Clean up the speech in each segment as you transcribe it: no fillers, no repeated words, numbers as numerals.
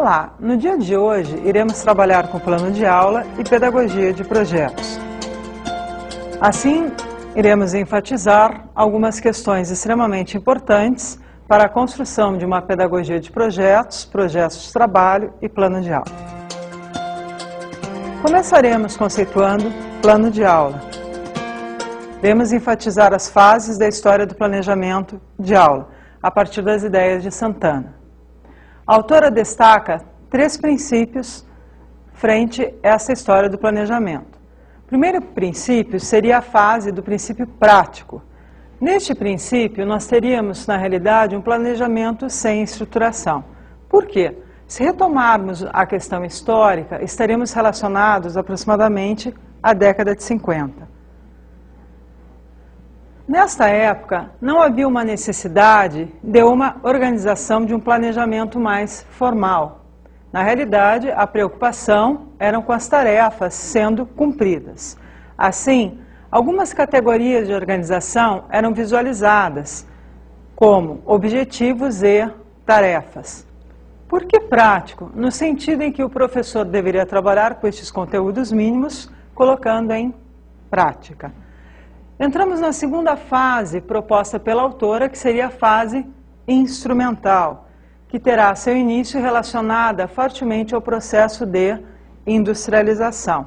Olá! No dia de hoje, iremos trabalhar com plano de aula e pedagogia de projetos. Assim, iremos enfatizar algumas questões extremamente importantes para a construção de uma pedagogia de projetos, projetos de trabalho e plano de aula. Começaremos conceituando plano de aula. Iremos enfatizar as fases da história do planejamento de aula, a partir das ideias de Santana. A autora destaca 3 princípios frente a essa história do planejamento. O primeiro princípio seria a fase do princípio prático. Neste princípio, nós teríamos, na realidade, um planejamento sem estruturação. Por quê? Se retomarmos a questão histórica, estaremos relacionados aproximadamente à década de 50. Nesta época, não havia uma necessidade de uma organização de um planejamento mais formal. Na realidade, a preocupação era com as tarefas sendo cumpridas. Assim, algumas categorias de organização eram visualizadas, como objetivos e tarefas. Por que prático? No sentido em que o professor deveria trabalhar com estes conteúdos mínimos, colocando em prática. Entramos na segunda fase proposta pela autora, que seria a fase instrumental, que terá seu início relacionada fortemente ao processo de industrialização.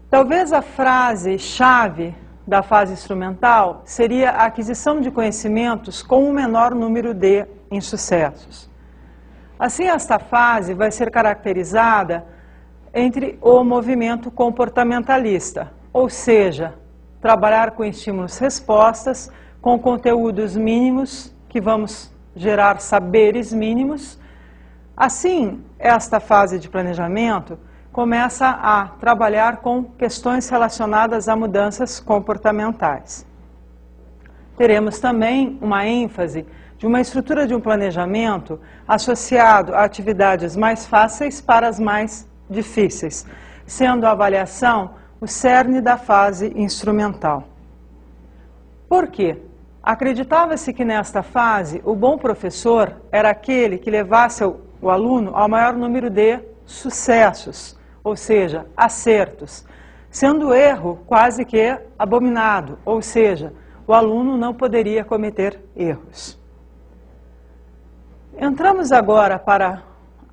Talvez a frase-chave da fase instrumental seria a aquisição de conhecimentos com um menor número de insucessos. Assim, esta fase vai ser caracterizada entre o movimento comportamentalista, ou seja, trabalhar com estímulos-respostas, com conteúdos mínimos, que vamos gerar saberes mínimos. Assim, esta fase de planejamento começa a trabalhar com questões relacionadas a mudanças comportamentais. Teremos também uma ênfase de uma estrutura de um planejamento associado a atividades mais fáceis para as mais difíceis, sendo a avaliação o cerne da fase instrumental. Por quê? Acreditava-se que nesta fase o bom professor era aquele que levasse o aluno ao maior número de sucessos, ou seja, acertos, sendo o erro quase que abominado, ou seja, o aluno não poderia cometer erros. Entramos agora para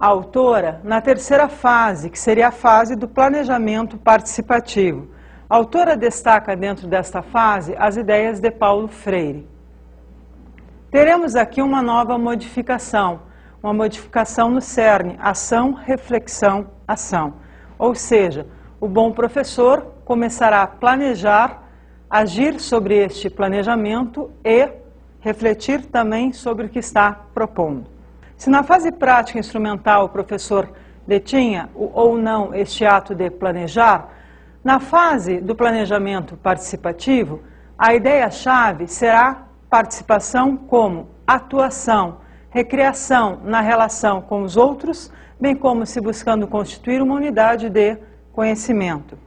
a autora na terceira fase, que seria a fase do planejamento participativo. A autora destaca dentro desta fase as ideias de Paulo Freire. Teremos aqui uma nova modificação, uma modificação no cerne, ação, reflexão, ação. Ou seja, o bom professor começará a planejar, agir sobre este planejamento e refletir também sobre o que está propondo. Se na fase prática instrumental o professor detinha ou não este ato de planejar, na fase do planejamento participativo, a ideia-chave será participação como atuação, recreação na relação com os outros, bem como se buscando constituir uma unidade de conhecimento.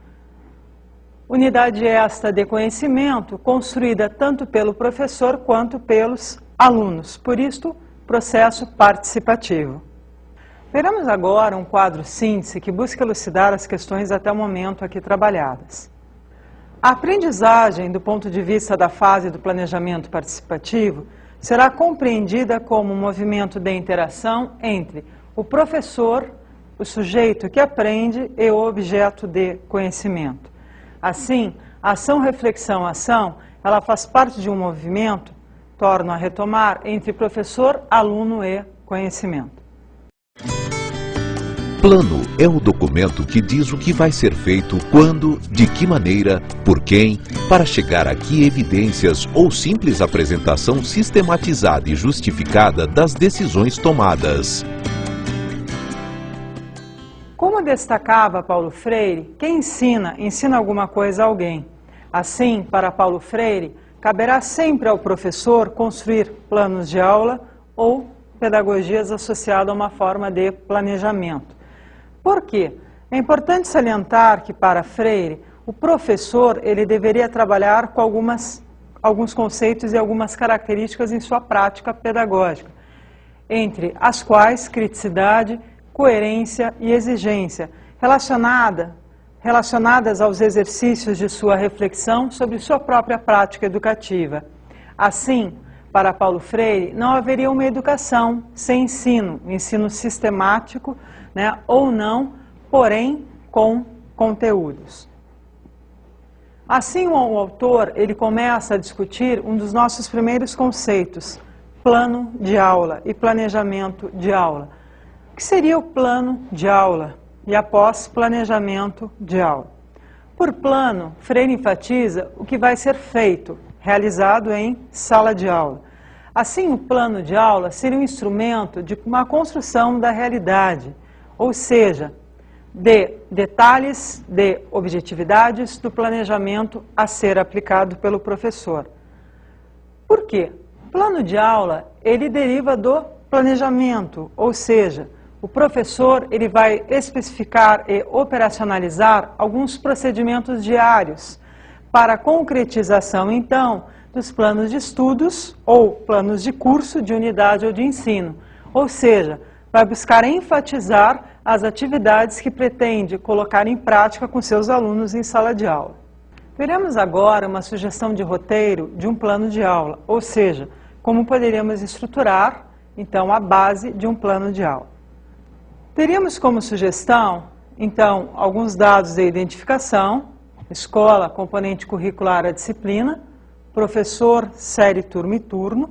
Unidade esta de conhecimento construída tanto pelo professor quanto pelos alunos. Por isto, processo participativo. Veremos agora um quadro síntese que busca elucidar as questões até o momento aqui trabalhadas. A aprendizagem, do ponto de vista da fase do planejamento participativo, será compreendida como um movimento de interação entre o professor, o sujeito que aprende e o objeto de conhecimento. Assim, a ação, reflexão, ação, ela faz parte de um movimento, torno a retomar, entre professor, aluno e conhecimento. Plano é o documento que diz o que vai ser feito, quando, de que maneira, por quem, para chegar a que evidências ou simples apresentação sistematizada e justificada das decisões tomadas. Como destacava Paulo Freire, quem ensina, ensina alguma coisa a alguém. Assim, para Paulo Freire, caberá sempre ao professor construir planos de aula ou pedagogias associadas a uma forma de planejamento. Por quê? É importante salientar que, para Freire, o professor ele deveria trabalhar com alguns conceitos e algumas características em sua prática pedagógica, entre as quais criticidade, coerência e exigência, relacionadas aos exercícios de sua reflexão sobre sua própria prática educativa. Assim, para Paulo Freire, não haveria uma educação sem ensino sistemático, ou não, porém com conteúdos. Assim, o autor ele começa a discutir um dos nossos primeiros conceitos, plano de aula e planejamento de aula. O que seria o plano de aula? E após planejamento de aula. Por plano, Freire enfatiza o que vai ser feito, realizado em sala de aula. Assim, o plano de aula seria um instrumento de uma construção da realidade, ou seja, de detalhes, de objetividades do planejamento a ser aplicado pelo professor. Por quê? O plano de aula, ele deriva do planejamento, ou seja, o professor ele vai especificar e operacionalizar alguns procedimentos diários para a concretização, então, dos planos de estudos ou planos de curso, de unidade ou de ensino. Ou seja, vai buscar enfatizar as atividades que pretende colocar em prática com seus alunos em sala de aula. Veremos agora uma sugestão de roteiro de um plano de aula, ou seja, como poderíamos estruturar, então, a base de um plano de aula. Teríamos como sugestão, então, alguns dados de identificação, escola, componente curricular, a disciplina, professor, série, turma e turno.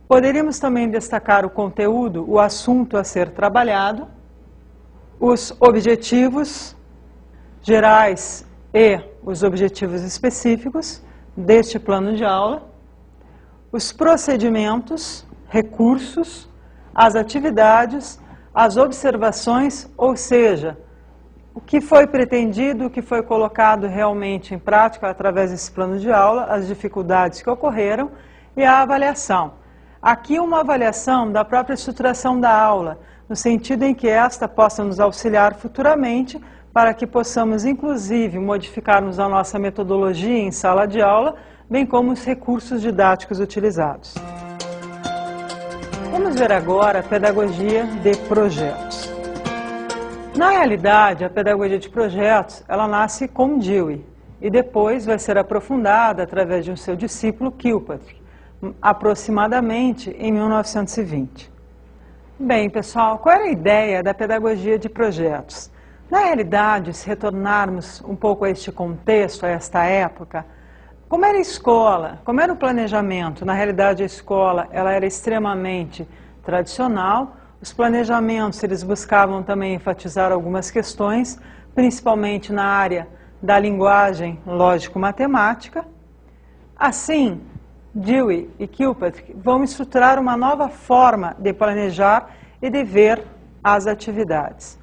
Poderíamos também destacar o conteúdo, o assunto a ser trabalhado, os objetivos gerais e os objetivos específicos deste plano de aula, os procedimentos, recursos, as atividades, as observações, ou seja, o que foi pretendido, o que foi colocado realmente em prática através desse plano de aula, as dificuldades que ocorreram e a avaliação. Aqui uma avaliação da própria estruturação da aula, no sentido em que esta possa nos auxiliar futuramente para que possamos, inclusive, modificarmos a nossa metodologia em sala de aula, bem como os recursos didáticos utilizados. Vamos ver agora a pedagogia de projetos. Na realidade, a pedagogia de projetos, ela nasce com Dewey e depois vai ser aprofundada através de um seu discípulo, Kilpatrick, aproximadamente em 1920. Bem, pessoal, qual era a ideia da pedagogia de projetos? Na realidade, se retornarmos um pouco a este contexto, a esta época, como era a escola, como era o planejamento? Na realidade, a escola ela era extremamente tradicional. Os planejamentos eles buscavam também enfatizar algumas questões, principalmente na área da linguagem lógico-matemática. Assim, Dewey e Kilpatrick vão estruturar uma nova forma de planejar e de ver as atividades.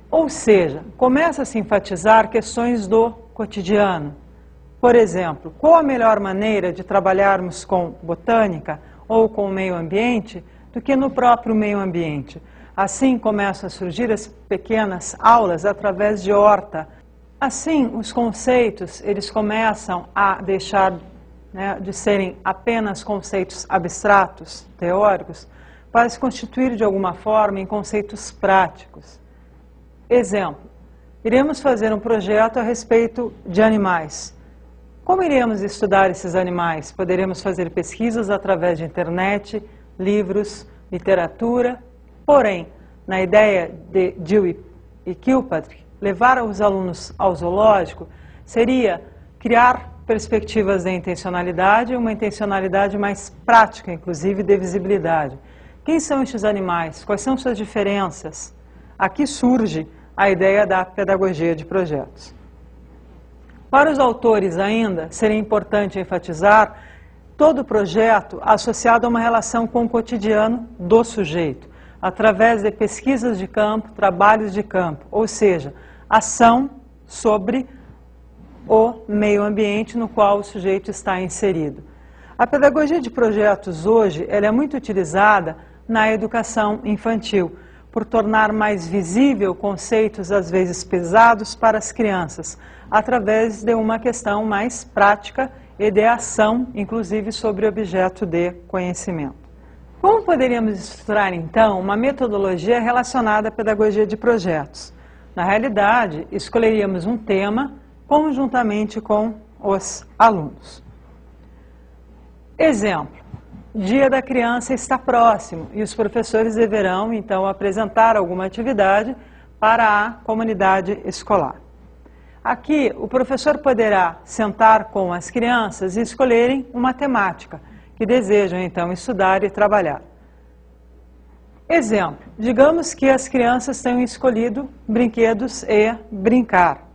Ou seja, começa a se enfatizar questões do cotidiano. Por exemplo, qual a melhor maneira de trabalharmos com botânica ou com o meio ambiente do que no próprio meio ambiente? Assim começam a surgir as pequenas aulas através de horta. Assim, os conceitos eles começam a deixar de serem apenas conceitos abstratos, teóricos, para se constituir de alguma forma em conceitos práticos. Exemplo, iremos fazer um projeto a respeito de animais. Como iremos estudar esses animais? Poderemos fazer pesquisas através de internet, livros, literatura. Porém, na ideia de Dewey e Kilpatrick, levar os alunos ao zoológico seria criar perspectivas de intencionalidade, uma intencionalidade mais prática, inclusive de visibilidade. Quem são estes animais? Quais são suas diferenças? Aqui surge a ideia da pedagogia de projetos. Para os autores ainda, seria importante enfatizar todo projeto associado a uma relação com o cotidiano do sujeito, através de pesquisas de campo, trabalhos de campo, ou seja, ação sobre o meio ambiente no qual o sujeito está inserido. A pedagogia de projetos hoje ela é muito utilizada na educação infantil, por tornar mais visível conceitos às vezes pesados para as crianças, através de uma questão mais prática e de ação, inclusive sobre objeto de conhecimento. Como poderíamos estruturar, então, uma metodologia relacionada à pedagogia de projetos? Na realidade, escolheríamos um tema conjuntamente com os alunos. Exemplo: Dia da Criança está próximo e os professores deverão, então, apresentar alguma atividade para a comunidade escolar. Aqui, o professor poderá sentar com as crianças e escolherem uma temática que desejam, então, estudar e trabalhar. Exemplo: digamos que as crianças tenham escolhido brinquedos e brincar,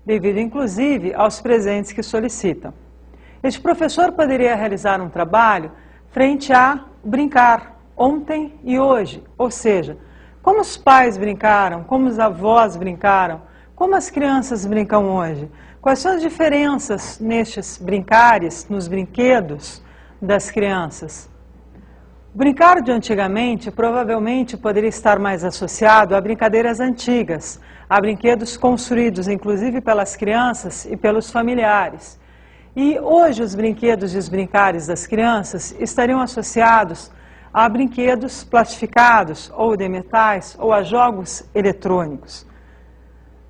devido, inclusive, aos presentes que solicitam. Este professor poderia realizar um trabalho frente a brincar, ontem e hoje, ou seja, como os pais brincaram, como os avós brincaram, como as crianças brincam hoje, quais são as diferenças nestes brincares, nos brinquedos das crianças. O brincar de antigamente provavelmente poderia estar mais associado a brincadeiras antigas, a brinquedos construídos inclusive pelas crianças e pelos familiares. E hoje os brinquedos e os brincares das crianças estariam associados a brinquedos plastificados, ou de metais, ou a jogos eletrônicos.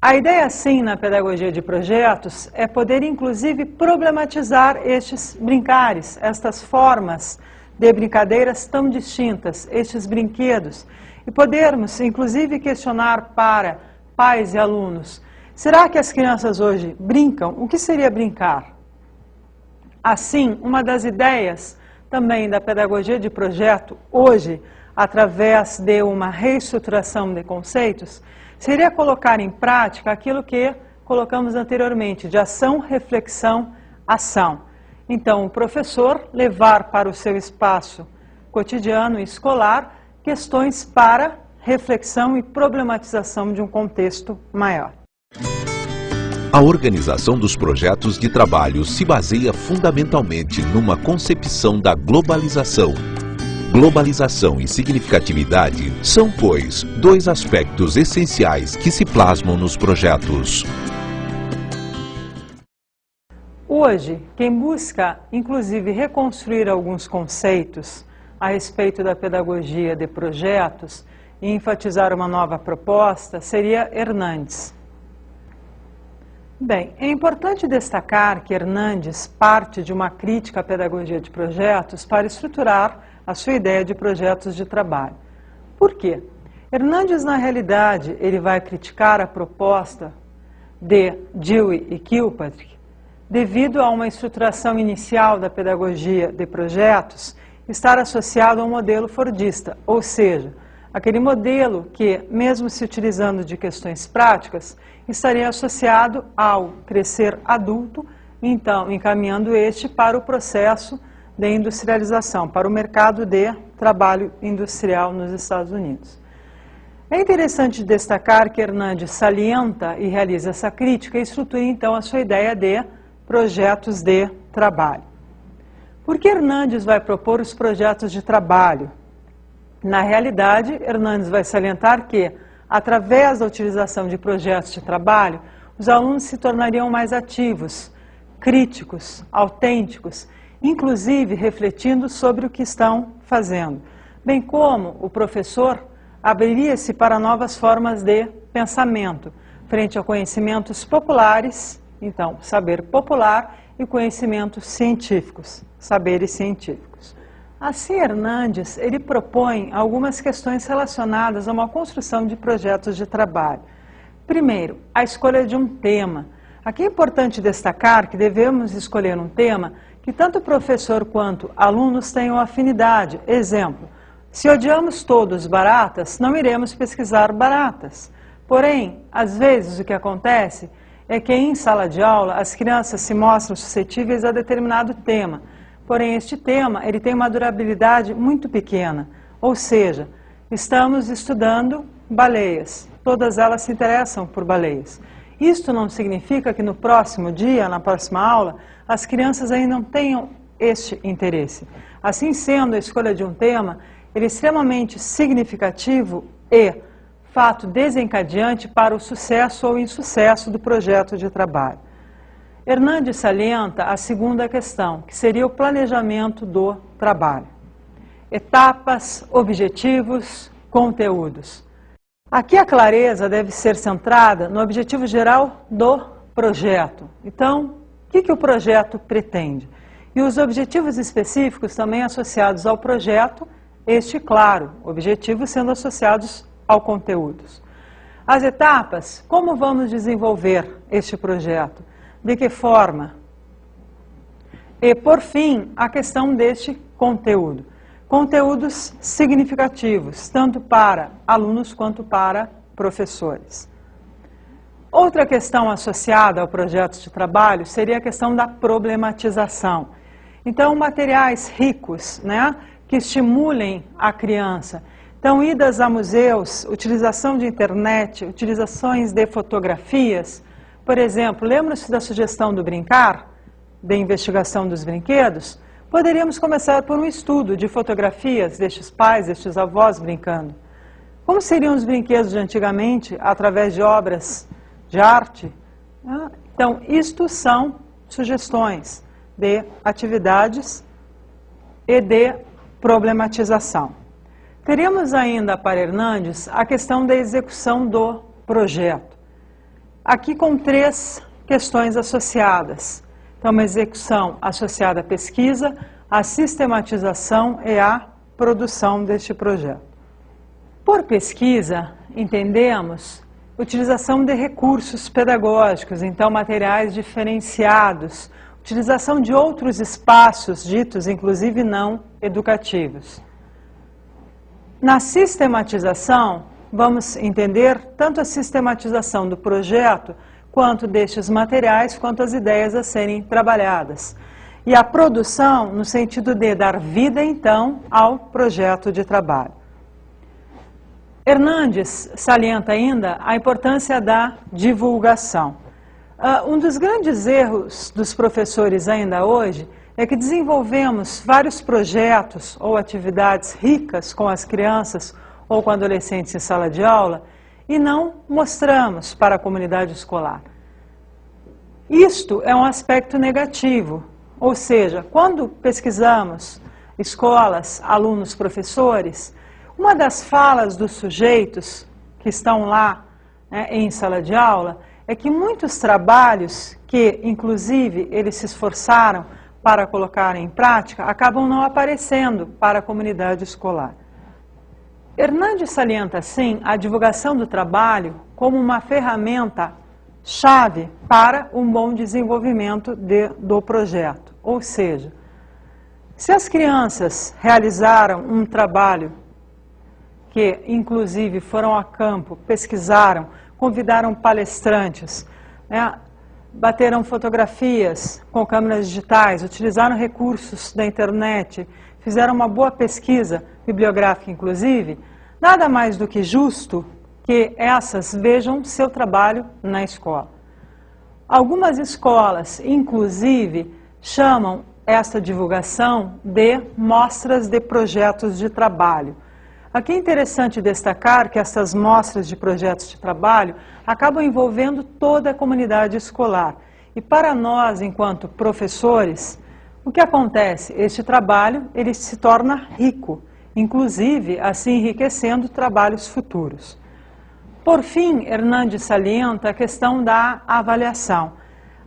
A ideia, sim, na pedagogia de projetos é poder, inclusive, problematizar estes brincares, estas formas de brincadeiras tão distintas, estes brinquedos, e podermos, inclusive, questionar para pais e alunos: será que as crianças hoje brincam? O que seria brincar? Assim, uma das ideias também da pedagogia de projeto, hoje, através de uma reestruturação de conceitos, seria colocar em prática aquilo que colocamos anteriormente, de ação, reflexão, ação. Então, o professor levar para o seu espaço cotidiano e escolar questões para reflexão e problematização de um contexto maior. A organização dos projetos de trabalho se baseia fundamentalmente numa concepção da globalização. Globalização e significatividade são, pois, dois aspectos essenciais que se plasmam nos projetos. Hoje, quem busca, inclusive, reconstruir alguns conceitos a respeito da pedagogia de projetos e enfatizar uma nova proposta seria Hernandes. Bem, é importante destacar que Hernandes parte de uma crítica à pedagogia de projetos para estruturar a sua ideia de projetos de trabalho. Por quê? Hernandes, na realidade, ele vai criticar a proposta de Dewey e Kilpatrick devido a uma estruturação inicial da pedagogia de projetos estar associado a um modelo fordista, ou seja, aquele modelo que, mesmo se utilizando de questões práticas, estaria associado ao crescer adulto, então encaminhando este para o processo de industrialização, para o mercado de trabalho industrial nos Estados Unidos. É interessante destacar que Hernandes salienta e realiza essa crítica e estrutura então a sua ideia de projetos de trabalho. Por que Hernandes vai propor os projetos de trabalho? Na realidade, Hernandes vai salientar que, através da utilização de projetos de trabalho, os alunos se tornariam mais ativos, críticos, autênticos, inclusive refletindo sobre o que estão fazendo, bem como o professor abriria-se para novas formas de pensamento, frente a conhecimentos populares, então, saber popular, e conhecimentos científicos, saberes científicos. Assim, Hernandes, ele propõe algumas questões relacionadas a uma construção de projetos de trabalho. Primeiro, a escolha de um tema. Aqui é importante destacar que devemos escolher um tema que tanto o professor quanto alunos tenham afinidade. Exemplo, se odiamos todos baratas, não iremos pesquisar baratas. Porém, às vezes o que acontece é que em sala de aula as crianças se mostram suscetíveis a determinado tema. Porém, este tema ele tem uma durabilidade muito pequena, ou seja, estamos estudando baleias, todas elas se interessam por baleias. Isto não significa que no próximo dia, na próxima aula, as crianças ainda não tenham este interesse. Assim sendo, a escolha de um tema ele é extremamente significativo e fato desencadeante para o sucesso ou insucesso do projeto de trabalho. Hernandes salienta a segunda questão, que seria o planejamento do trabalho. etapas, objetivos, conteúdos. Aqui a clareza deve ser centrada no objetivo geral do projeto. Então, o que o projeto pretende? E os objetivos específicos também associados ao projeto, este, claro, objetivos sendo associados ao conteúdo. As etapas, como vamos desenvolver este projeto? De que forma? E, por fim, a questão deste conteúdo. Conteúdos significativos, tanto para alunos quanto para professores. Outra questão associada ao projeto de trabalho seria a questão da problematização. Então, materiais ricos, que estimulem a criança. Então, idas a museus, utilização de internet, utilizações de fotografias. Por exemplo, lembra-se da sugestão do brincar, de investigação dos brinquedos? Poderíamos começar por um estudo de fotografias destes pais, destes avós brincando. Como seriam os brinquedos de antigamente, através de obras de arte? Então, isto são sugestões de atividades e de problematização. Teríamos ainda para Hernandes a questão da execução do projeto. Aqui com 3 questões associadas. Então, uma execução associada à pesquisa, à sistematização e à produção deste projeto. Por pesquisa, entendemos utilização de recursos pedagógicos, então materiais diferenciados, utilização de outros espaços ditos, inclusive não educativos. Na sistematização, vamos entender tanto a sistematização do projeto, quanto destes materiais, quanto as ideias a serem trabalhadas. E a produção, no sentido de dar vida, então, ao projeto de trabalho. Hernandes salienta ainda a importância da divulgação. Um dos grandes erros dos professores ainda hoje é que desenvolvemos vários projetos ou atividades ricas com as crianças ou com adolescentes em sala de aula e não mostramos para a comunidade escolar. Isto é um aspecto negativo, ou seja, quando pesquisamos escolas, alunos, professores, uma das falas dos sujeitos que estão lá em sala de aula é que muitos trabalhos que, inclusive, eles se esforçaram para colocar em prática, acabam não aparecendo para a comunidade escolar. Hernandes salienta, assim, a divulgação do trabalho como uma ferramenta-chave para um bom desenvolvimento do projeto. Ou seja, se as crianças realizaram um trabalho que, inclusive, foram a campo, pesquisaram, convidaram palestrantes, bateram fotografias com câmeras digitais, utilizaram recursos da internet, fizeram uma boa pesquisa bibliográfica, inclusive, nada mais do que justo que essas vejam seu trabalho na escola. Algumas escolas, inclusive, chamam esta divulgação de mostras de projetos de trabalho. Aqui é interessante destacar que essas mostras de projetos de trabalho acabam envolvendo toda a comunidade escolar. E para nós, enquanto professores, o que acontece? Este trabalho ele se torna rico, inclusive assim enriquecendo trabalhos futuros. Por fim, Hernandes salienta a questão da avaliação.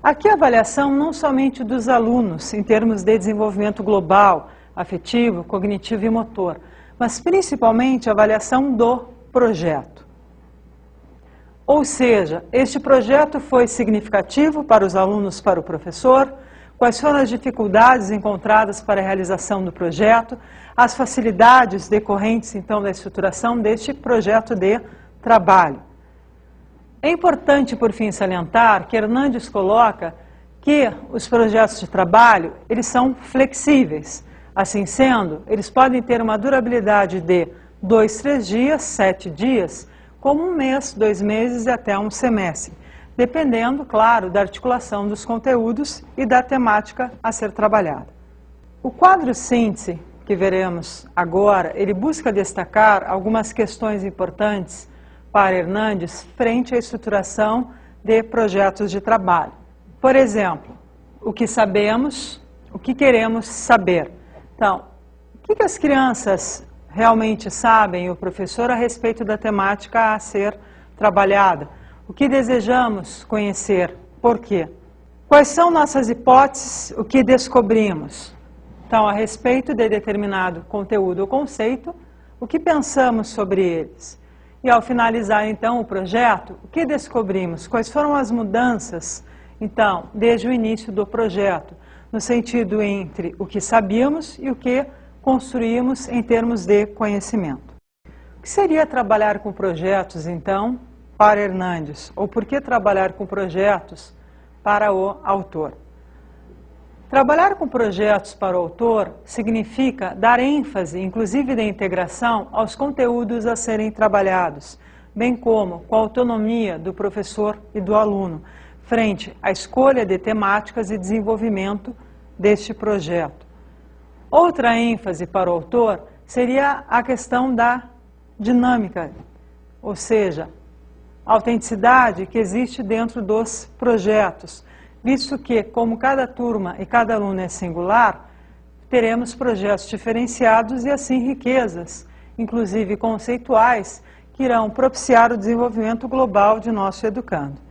Aqui a avaliação não somente dos alunos, em termos de desenvolvimento global, afetivo, cognitivo e motor, mas principalmente a avaliação do projeto. Ou seja, este projeto foi significativo para os alunos, para o professor, quais foram as dificuldades encontradas para a realização do projeto, as facilidades decorrentes, então, da estruturação deste projeto de trabalho. É importante, por fim, salientar que Hernandes coloca que os projetos de trabalho, eles são flexíveis. Assim sendo, eles podem ter uma durabilidade de 2, 3 dias, 7 dias, como 1 mês, 2 meses e até um semestre, dependendo, claro, da articulação dos conteúdos e da temática a ser trabalhada. O quadro síntese que veremos agora, ele busca destacar algumas questões importantes para Hernandes frente à estruturação de projetos de trabalho. Por exemplo, o que sabemos, o que queremos saber. Então, o O que as crianças realmente sabem, o professor, a respeito da temática a ser trabalhada? O que desejamos conhecer? Por quê? Quais são nossas hipóteses? O que descobrimos? Então, a respeito de determinado conteúdo ou conceito, o que pensamos sobre eles? E ao finalizar, então, o projeto, o que descobrimos? Quais foram as mudanças, então, desde o início do projeto, no sentido entre o que sabíamos e o que construímos em termos de conhecimento? O que seria trabalhar com projetos, então, para Hernandes? Ou por que trabalhar com projetos para o autor? Trabalhar com projetos para o autor significa dar ênfase, inclusive de integração, aos conteúdos a serem trabalhados, bem como com a autonomia do professor e do aluno, frente à escolha de temáticas e desenvolvimento deste projeto. Outra ênfase para o autor seria a questão da dinâmica, ou seja, a autenticidade que existe dentro dos projetos, visto que, como cada turma e cada aluno é singular, teremos projetos diferenciados e, assim, riquezas, inclusive conceituais, que irão propiciar o desenvolvimento global de nosso educando.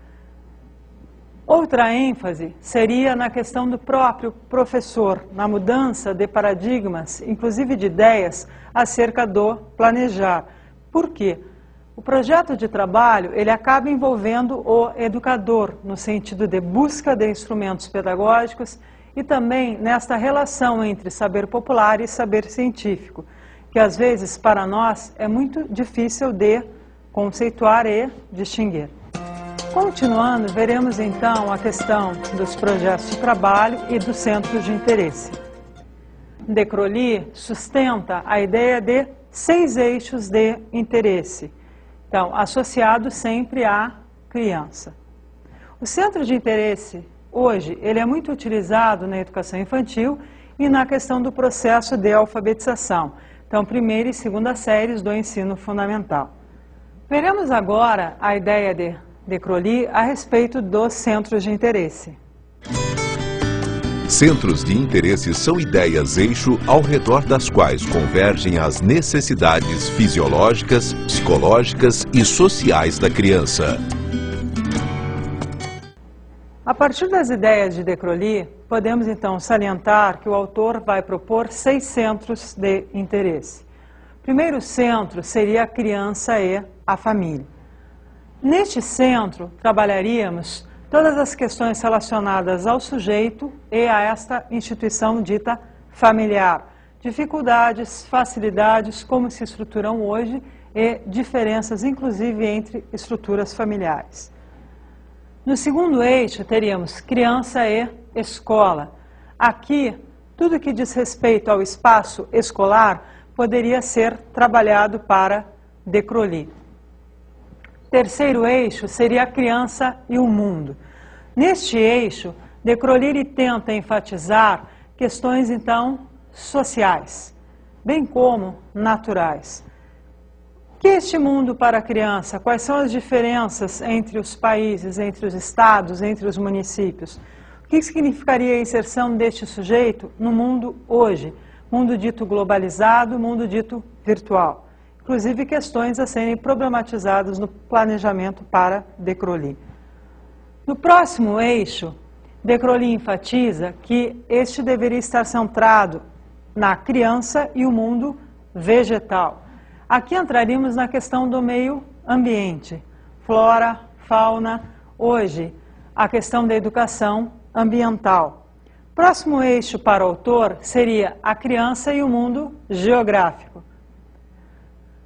Outra ênfase seria na questão do próprio professor, na mudança de paradigmas, inclusive de ideias, acerca do planejar. Por quê? O projeto de trabalho, ele acaba envolvendo o educador, no sentido de busca de instrumentos pedagógicos e também nesta relação entre saber popular e saber científico, que às vezes para nós é muito difícil de conceituar e distinguir. Continuando, veremos então a questão dos projetos de trabalho e dos centros de interesse. De Crowley sustenta a ideia de 6 eixos de interesse, então, associado sempre à criança. O centro de interesse, hoje, ele é muito utilizado na educação infantil e na questão do processo de alfabetização. Então, primeira e segunda séries do ensino fundamental. Veremos agora a ideia de Crowley a respeito dos centros de interesse. Centros de interesse são ideias-eixo ao redor das quais convergem as necessidades fisiológicas, psicológicas e sociais da criança. A partir das ideias de Crowley, podemos então salientar que o autor vai propor 6 centros de interesse. O primeiro centro seria a criança e a família. Neste centro, trabalharíamos todas as questões relacionadas ao sujeito e a esta instituição dita familiar. Dificuldades, facilidades, como se estruturam hoje e diferenças, inclusive, entre estruturas familiares. No segundo eixo, teríamos criança e escola. Aqui, tudo que diz respeito ao espaço escolar poderia ser trabalhado para de Crowley. Terceiro eixo seria a criança e o mundo. Neste eixo, de Crowley tenta enfatizar questões, então, sociais, bem como naturais. O que é este mundo para a criança? Quais são as diferenças entre os países, entre os estados, entre os municípios? O que significaria a inserção deste sujeito no mundo hoje? Mundo dito globalizado, mundo dito virtual. Inclusive questões a serem problematizadas no planejamento para de Crowley. No próximo eixo, de Crowley enfatiza que este deveria estar centrado na criança e o mundo vegetal. Aqui entraríamos na questão do meio ambiente, flora, fauna, hoje a questão da educação ambiental. Próximo eixo para o autor seria a criança e o mundo geográfico.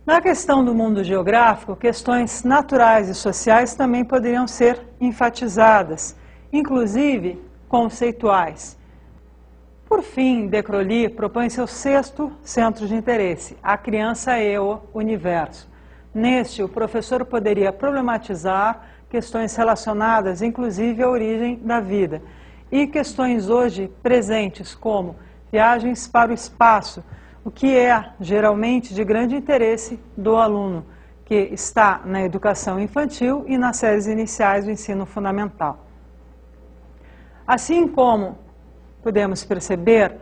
Na questão do mundo geográfico, questões naturais e sociais também poderiam ser enfatizadas, inclusive conceituais. Por fim, de Crowley propõe seu 6º centro de interesse, a criança e o universo. Neste, o professor poderia problematizar questões relacionadas, inclusive, à origem da vida, e questões hoje presentes, como viagens para o espaço, o que é geralmente de grande interesse do aluno, que está na educação infantil e nas séries iniciais do ensino fundamental. Assim como podemos perceber,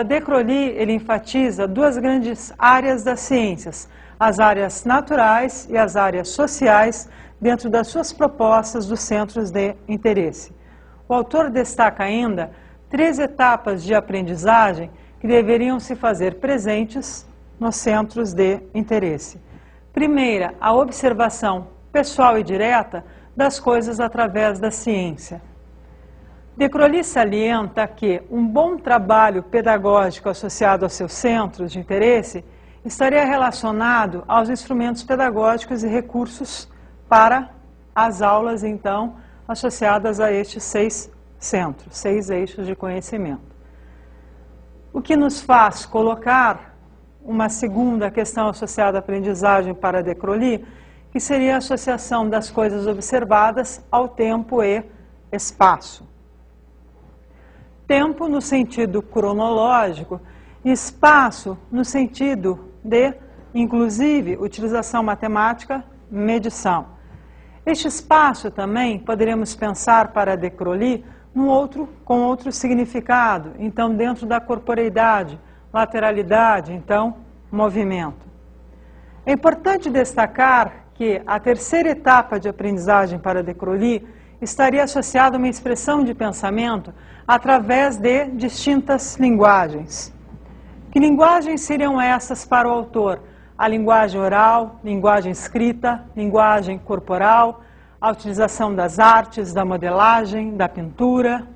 De Crowley ele enfatiza duas grandes áreas das ciências, as áreas naturais e as áreas sociais, dentro das suas propostas dos centros de interesse. O autor destaca ainda 3 etapas de aprendizagem que deveriam se fazer presentes nos centros de interesse. Primeira, a observação pessoal e direta das coisas através da ciência. De Crowley salienta que um bom trabalho pedagógico associado aos seus centros de interesse estaria relacionado aos instrumentos pedagógicos e recursos para as aulas, então, associadas a estes 6 centros, 6 eixos de conhecimento. O que nos faz colocar uma segunda questão associada à aprendizagem para De Crowley, que seria a associação das coisas observadas ao tempo e espaço. Tempo no sentido cronológico e espaço no sentido de, inclusive, utilização matemática, medição. Este espaço também poderíamos pensar para De Crowley com outro significado, então dentro da corporeidade, lateralidade, então movimento. É importante destacar que a terceira etapa de aprendizagem para De Crowley estaria associada a uma expressão de pensamento através de distintas linguagens. Que linguagens seriam essas para o autor? A linguagem oral, linguagem escrita, linguagem corporal, a utilização das artes, da modelagem, da pintura,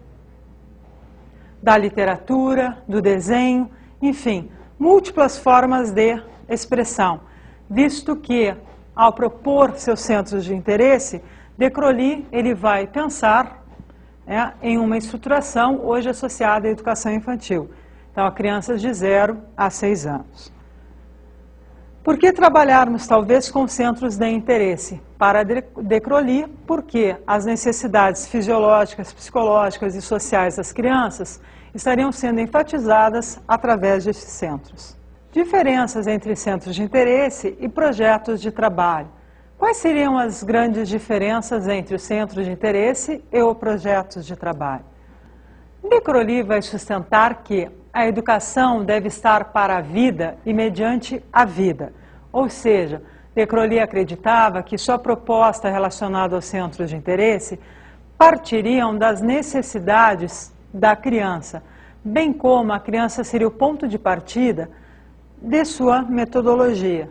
da literatura, do desenho, enfim, múltiplas formas de expressão, visto que, ao propor seus centros de interesse, De Crowley ele vai pensar em uma estruturação hoje associada à educação infantil, então a crianças de 0 a 6 anos. Por que trabalharmos talvez com centros de interesse? Para De Crowley, porque as necessidades fisiológicas, psicológicas e sociais das crianças estariam sendo enfatizadas através destes centros. Diferenças entre centros de interesse e projetos de trabalho. Quais seriam as grandes diferenças entre os centros de interesse e os projetos de trabalho? De Crowley vai sustentar que a educação deve estar para a vida e mediante a vida. Ou seja, De Crowley acreditava que sua proposta relacionada aos centros de interesse partiriam das necessidades da criança, bem como a criança seria o ponto de partida de sua metodologia.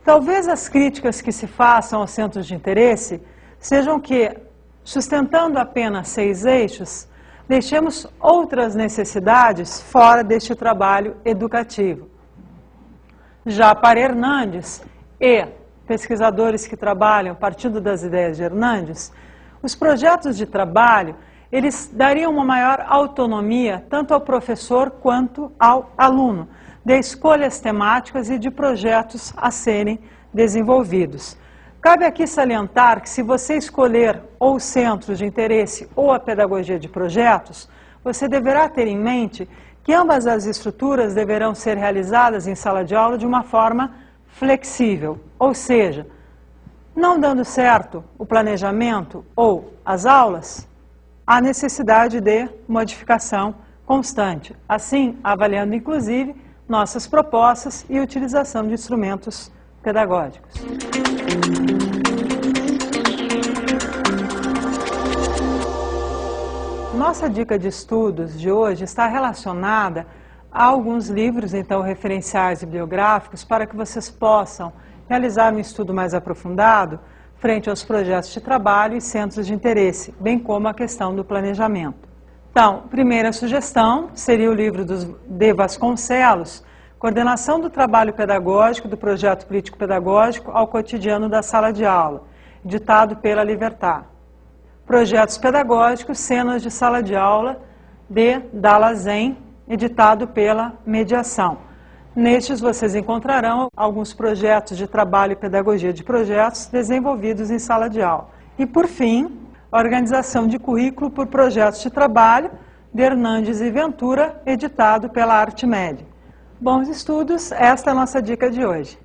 Talvez as críticas que se façam aos centros de interesse sejam que, sustentando apenas 6 eixos, deixemos outras necessidades fora deste trabalho educativo. Já para Hernandes e pesquisadores que trabalham partindo das ideias de Hernandes, os projetos de trabalho, eles dariam uma maior autonomia tanto ao professor quanto ao aluno, de escolhas temáticas e de projetos a serem desenvolvidos. Cabe aqui salientar que se você escolher ou os centros de interesse ou a pedagogia de projetos, você deverá ter em mente que ambas as estruturas deverão ser realizadas em sala de aula de uma forma flexível, ou seja, não dando certo o planejamento ou as aulas, há necessidade de modificação constante, assim avaliando inclusive nossas propostas e utilização de instrumentos pedagógicos. Nossa dica de estudos de hoje está relacionada a alguns livros, então, referenciais e bibliográficos, para que vocês possam realizar um estudo mais aprofundado frente aos projetos de trabalho e centros de interesse, bem como a questão do planejamento. Então, primeira sugestão seria o livro de Vasconcelos, Coordenação do Trabalho Pedagógico do Projeto Político-Pedagógico ao Cotidiano da Sala de Aula, editado pela Libertar. Projetos Pedagógicos, Cenas de Sala de Aula, de Dallazen, editado pela Mediação. Nestes vocês encontrarão alguns projetos de trabalho e pedagogia de projetos desenvolvidos em sala de aula. E, por fim, a Organização de Currículo por Projetos de Trabalho, de Hernandes e Ventura, editado pela ArtMed. Bons estudos, esta é a nossa dica de hoje.